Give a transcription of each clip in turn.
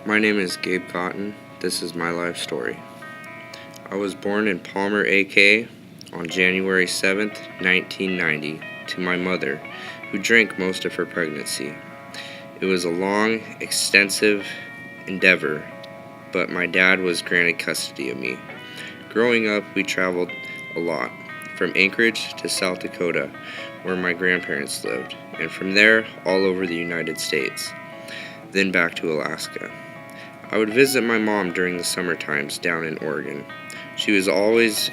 My name is Gabe Cotton. This is my life story. I was born in Palmer, AK on January 7th, 1990, to my mother, who drank most of her pregnancy. It was a long, extensive endeavor, but my dad was granted custody of me. Growing up, we traveled a lot, from Anchorage to South Dakota, where my grandparents lived, and from there, all over the United States, then back to Alaska. I would visit my mom during the summer times down in Oregon. She was always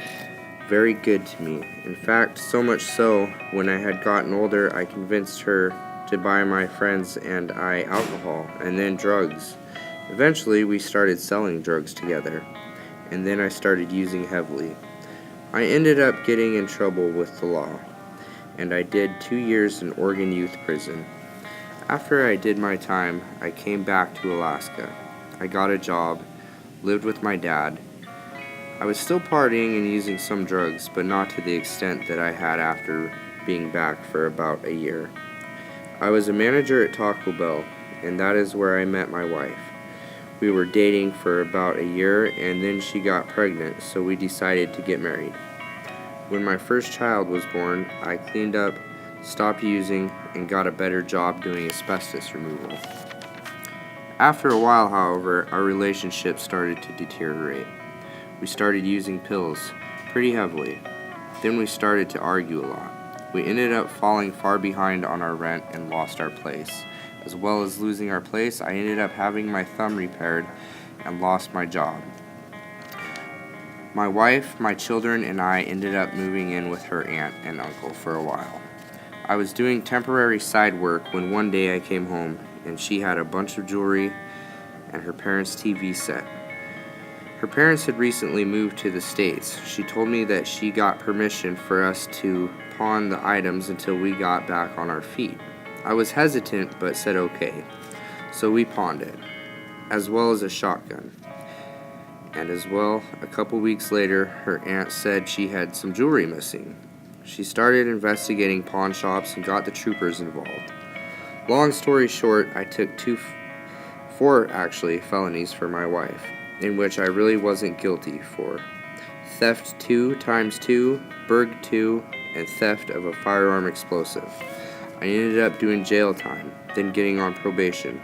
very good to me. In fact, so much so, when I had gotten older, I convinced her to buy my friends and I alcohol and then drugs. Eventually, we started selling drugs together, and then I started using heavily. I ended up getting in trouble with the law, and I did 2 years in Oregon Youth Prison. After I did my time, I came back to Alaska. I got a job, lived with my dad. I was still partying and using some drugs, but not to the extent that I had after being back for about a year. I was a manager at Taco Bell, and that is where I met my wife. We were dating for about a year, and then she got pregnant, so we decided to get married. When my first child was born, I cleaned up, stopped using, and got a better job doing asbestos removal. After a while, however, our relationship started to deteriorate. We started using pills pretty heavily. Then we started to argue a lot. We ended up falling far behind on our rent and lost our place. As well as losing our place, I ended up having my thumb repaired and lost my job. My wife, my children, and I ended up moving in with her aunt and uncle for a while. I was doing temporary side work when one day I came home and she had a bunch of jewelry and her parents' TV set. Her parents had recently moved to the States. She told me that she got permission for us to pawn the items until we got back on our feet. I was hesitant but said okay. So we pawned it, as well as a shotgun. And as well, a couple weeks later, her aunt said she had some jewelry missing. She started investigating pawn shops and got the troopers involved. Long story short, I took four felonies for my wife, in which I really wasn't guilty for. Theft 2 times 2, burg 2, and theft of a firearm explosive. I ended up doing jail time, then getting on probation.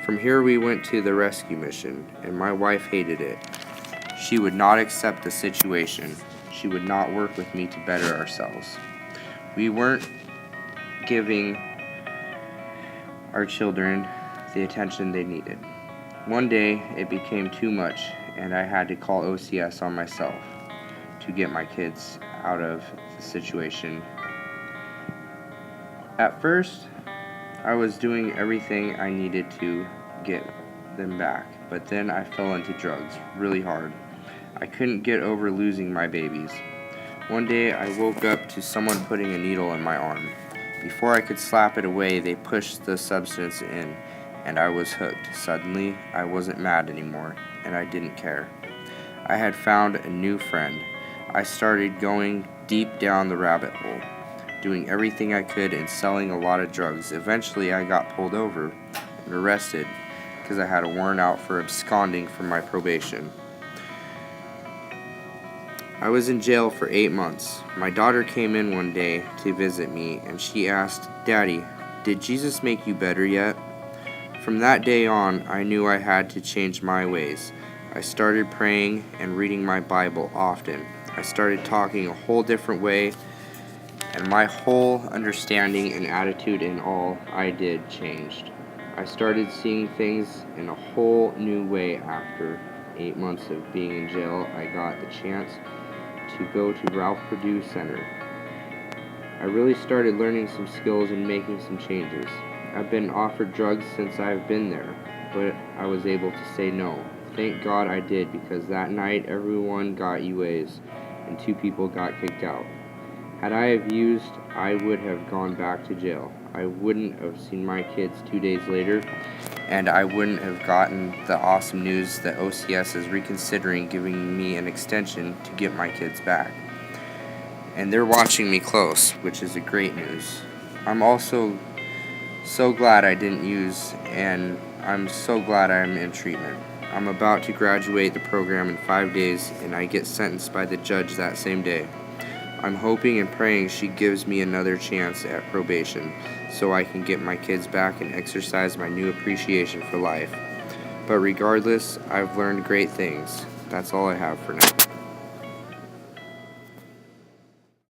From here we went to the rescue mission, and my wife hated it. She would not accept the situation. She would not work with me to better ourselves. We weren't giving our children the attention they needed. One day, it became too much, and I had to call OCS on myself to get my kids out of the situation. At first, I was doing everything I needed to get them back, but then I fell into drugs really hard. I couldn't get over losing my babies. One day, I woke up to someone putting a needle in my arm. Before I could slap it away, they pushed the substance in, and I was hooked. Suddenly, I wasn't mad anymore, and I didn't care. I had found a new friend. I started going deep down the rabbit hole, doing everything I could and selling a lot of drugs. Eventually, I got pulled over and arrested because I had a warrant out for absconding from my probation. I was in jail for 8 months. My daughter came in one day to visit me, and she asked, "Daddy, did Jesus make you better yet?" From that day on, I knew I had to change my ways. I started praying and reading my Bible often. I started talking a whole different way, and my whole understanding and attitude in all I did changed. I started seeing things in a whole new way after 8 months of being in jail. I got the chance to go to Ralph Purdue Center. I really started learning some skills and making some changes. I've been offered drugs since I've been there, but I was able to say no. Thank God I did, because that night everyone got UAs and 2 people got kicked out. Had I have used, I would have gone back to jail. I wouldn't have seen my kids 2 days later, and I wouldn't have gotten the awesome news that OCS is reconsidering giving me an extension to get my kids back. And they're watching me close, which is a great news. I'm also so glad I didn't use, and I'm so glad I'm in treatment. I'm about to graduate the program in 5 days, and I get sentenced by the judge that same day. I'm hoping and praying she gives me another chance at probation so I can get my kids back and exercise my new appreciation for life. But regardless, I've learned great things. That's all I have for now.